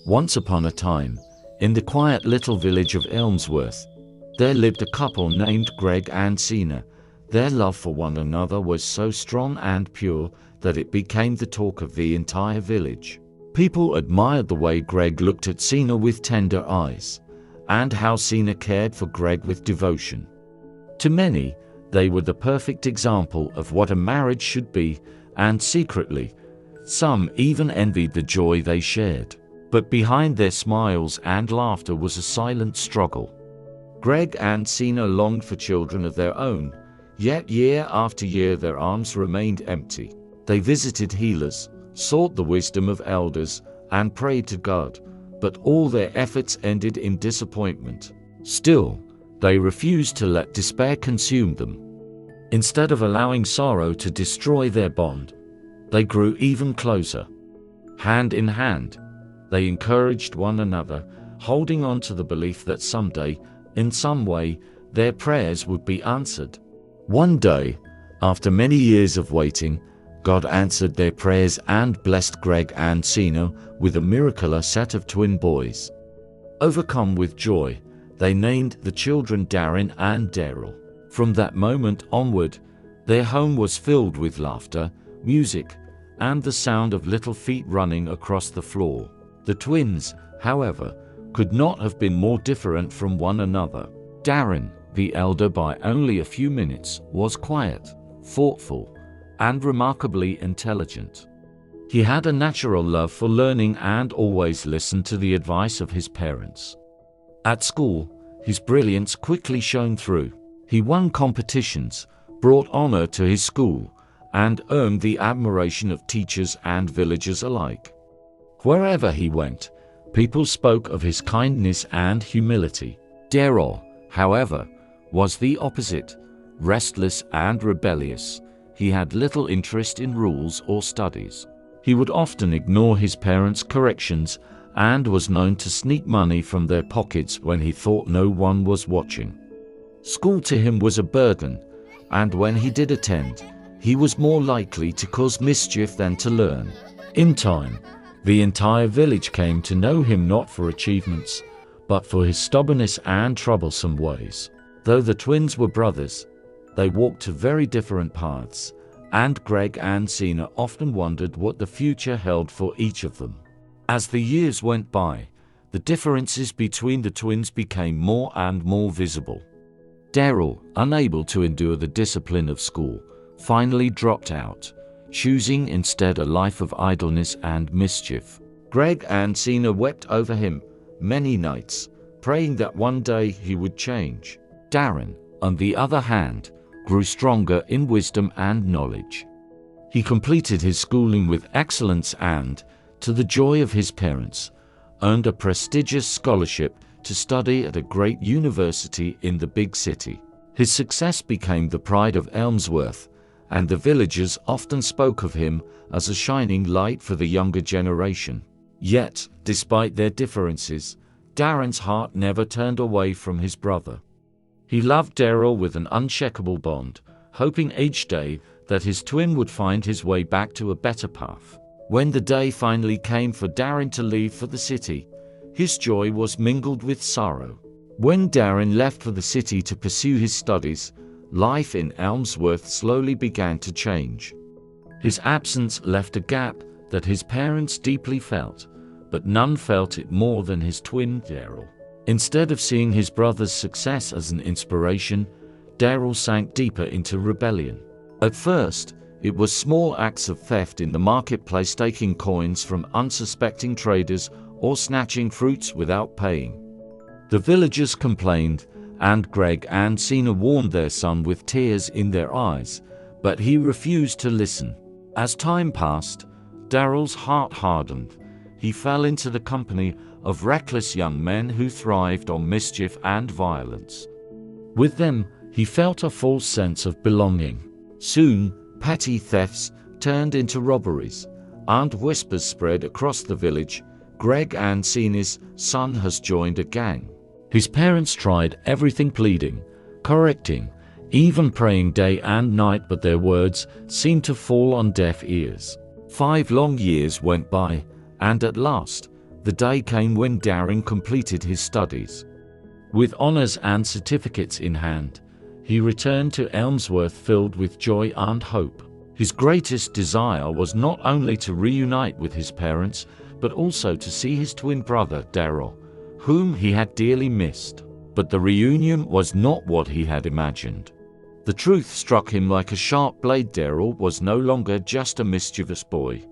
Once upon a time, in the quiet little village of Elmsworth, there lived a couple named Greg and Sina. Their love for one another was so strong and pure that it became the talk of the entire village. People admired the way Greg looked at Sina with tender eyes, and how Sina cared for Greg with devotion. To many, they were the perfect example of what a marriage should be, and secretly, some even envied the joy they shared. But behind their smiles and laughter was a silent struggle. Greg and Sina longed for children of their own, yet year after year their arms remained empty. They visited healers, sought the wisdom of elders, and prayed to God, but all their efforts ended in disappointment. Still, they refused to let despair consume them. Instead of allowing sorrow to destroy their bond, they grew even closer. Hand in hand, they encouraged one another, holding on to the belief that someday, in some way, their prayers would be answered. One day, after many years of waiting, God answered their prayers and blessed Greg and Sina with a miraculous set of twin boys. Overcome with joy, they named the children Daren and Darel. From that moment onward, their home was filled with laughter, music, and the sound of little feet running across the floor. The twins, however, could not have been more different from one another. Daren, the elder by only a few minutes, was quiet, thoughtful, and remarkably intelligent. He had a natural love for learning and always listened to the advice of his parents. At school, his brilliance quickly shone through. He won competitions, brought honor to his school, and earned the admiration of teachers and villagers alike. Wherever he went, people spoke of his kindness and humility. Darel, however, was the opposite, restless and rebellious. He had little interest in rules or studies. He would often ignore his parents' corrections and was known to sneak money from their pockets when he thought no one was watching. School to him was a burden, and when he did attend, he was more likely to cause mischief than to learn. In time, the entire village came to know him not for achievements, but for his stubbornness and troublesome ways. Though the twins were brothers, they walked to very different paths, and Greg and Sina often wondered what the future held for each of them. As the years went by, the differences between the twins became more and more visible. Darel, unable to endure the discipline of school, finally dropped out, choosing instead a life of idleness and mischief. Greg and Sina wept over him many nights, praying that one day he would change. Daren, on the other hand, grew stronger in wisdom and knowledge. He completed his schooling with excellence and, to the joy of his parents, earned a prestigious scholarship to study at a great university in the big city. His success became the pride of Elmsworth, and the villagers often spoke of him as a shining light for the younger generation. Yet, despite their differences, Daren's heart never turned away from his brother. He loved Darel with an unshakable bond, hoping each day that his twin would find his way back to a better path. When the day finally came for Daren to leave for the city, his joy was mingled with sorrow. When Daren left for the city to pursue his studies, life in Elmsworth slowly began to change. His absence left a gap that his parents deeply felt, but none felt it more than his twin Darel. Instead of seeing his brother's success as an inspiration, Darel sank deeper into rebellion. At first, it was small acts of theft in the marketplace, taking coins from unsuspecting traders or snatching fruits without paying. The villagers complained, and Greg and Sina warned their son with tears in their eyes, but he refused to listen. As time passed, Darel's heart hardened. He fell into the company of reckless young men who thrived on mischief and violence. With them, he felt a false sense of belonging. Soon, petty thefts turned into robberies, and whispers spread across the village. Greg and Sina's son has joined a gang. His parents tried everything, pleading, correcting, even praying day and night, but their words seemed to fall on deaf ears. 5 long years went by, and at last, The day came when Daren completed his studies. With honors and certificates in hand, he returned to Elmsworth filled with joy and hope. His greatest desire was not only to reunite with his parents, but also to see his twin brother, Darel, whom he had dearly missed. But the reunion was not what he had imagined. The truth struck him like a sharp blade. Darel was no longer just a mischievous boy.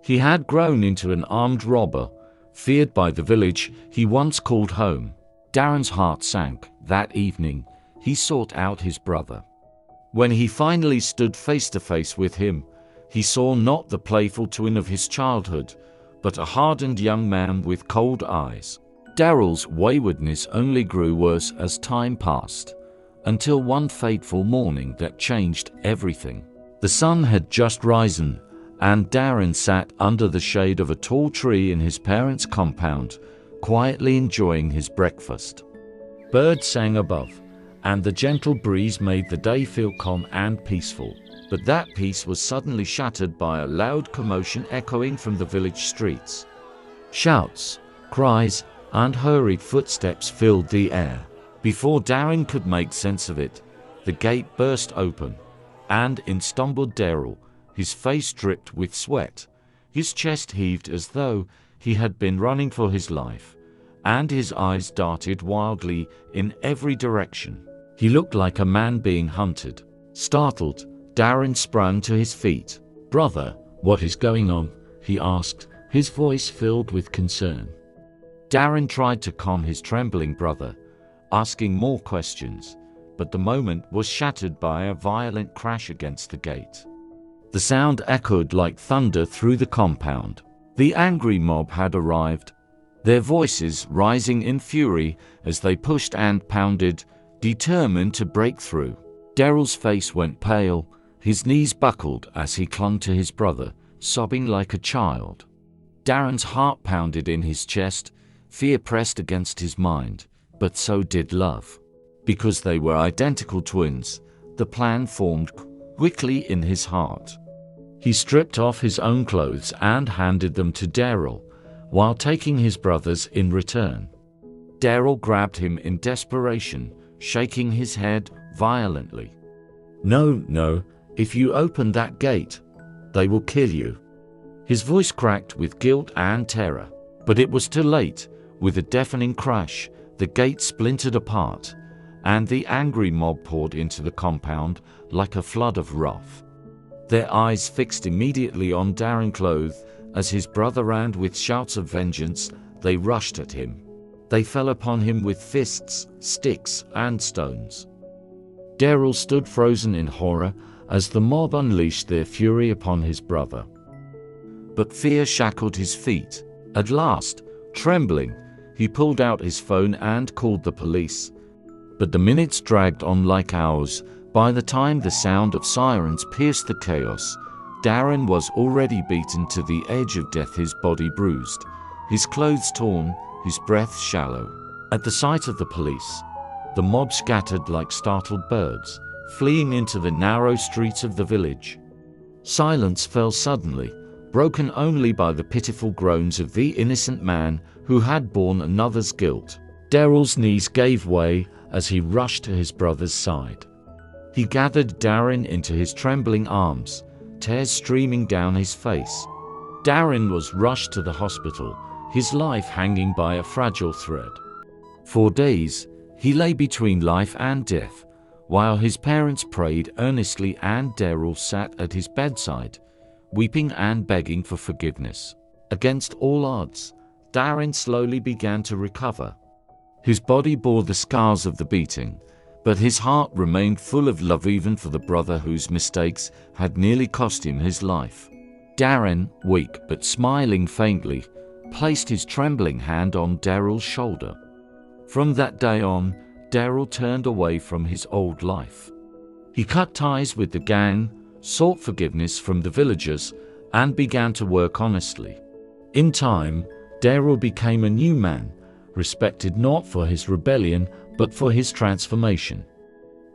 He had grown into an armed robber, feared by the village he once called home. Daren's heart sank. That evening, he sought out his brother. When he finally stood face to face with him, he saw not the playful twin of his childhood, but a hardened young man with cold eyes. Darel's waywardness only grew worse as time passed, until one fateful morning that changed everything. The sun had just risen, and Daren sat under the shade of a tall tree in his parents' compound, quietly enjoying his breakfast. Birds sang above, and the gentle breeze made the day feel calm and peaceful. But that peace was suddenly shattered by a loud commotion echoing from the village streets. Shouts, cries, and hurried footsteps filled the air. Before Daren could make sense of it, the gate burst open, and in stumbled Darel, his face dripped with sweat. His chest heaved as though he had been running for his life, and his eyes darted wildly in every direction. He looked like a man being hunted. Startled, Daren sprang to his feet. "Brother, what is going on?" he asked, his voice filled with concern. Daren tried to calm his trembling brother, asking more questions, but the moment was shattered by a violent crash against the gate. The sound echoed like thunder through the compound. The angry mob had arrived, their voices rising in fury as they pushed and pounded, determined to break through. Darel's face went pale, his knees buckled as he clung to his brother, sobbing like a child. Daren's heart pounded in his chest, fear pressed against his mind, but so did love. Because they were identical twins, the plan formed quickly in his heart. He stripped off his own clothes and handed them to Darel, while taking his brother's in return. Darel grabbed him in desperation, shaking his head violently. "No, no, if you open that gate, they will kill you." His voice cracked with guilt and terror, but it was too late. With a deafening crash, the gate splintered apart, and the angry mob poured into the compound like a flood of wrath. Their eyes fixed immediately on Daren, clothed as his brother ran with shouts of vengeance. They rushed at him. They fell upon him with fists, sticks, and stones. Darel stood frozen in horror as the mob unleashed their fury upon his brother. But fear shackled his feet. At last, trembling, he pulled out his phone and called the police. But the minutes dragged on like hours. By the time the sound of sirens pierced the chaos, Daren was already beaten to the edge of death, his body bruised, his clothes torn, his breath shallow. At the sight of the police, the mob scattered like startled birds, fleeing into the narrow streets of the village. Silence fell suddenly, broken only by the pitiful groans of the innocent man who had borne another's guilt. Darel's knees gave way as he rushed to his brother's side. He gathered Daren into his trembling arms, tears streaming down his face. Daren was rushed to the hospital, his life hanging by a fragile thread. For days, he lay between life and death, while his parents prayed earnestly and Darel sat at his bedside, weeping and begging for forgiveness. Against all odds, Daren slowly began to recover. His body bore the scars of the beating, but his heart remained full of love even for the brother whose mistakes had nearly cost him his life. Daren, weak but smiling faintly, placed his trembling hand on Darel's shoulder. From that day on, Darel turned away from his old life. He cut ties with the gang, sought forgiveness from the villagers, and began to work honestly. In time, Darel became a new man, respected not for his rebellion, but for his transformation.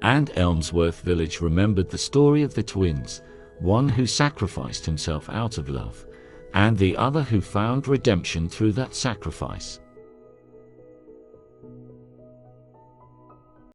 And Elmsworth village remembered the story of the twins, one who sacrificed himself out of love, and the other who found redemption through that sacrifice.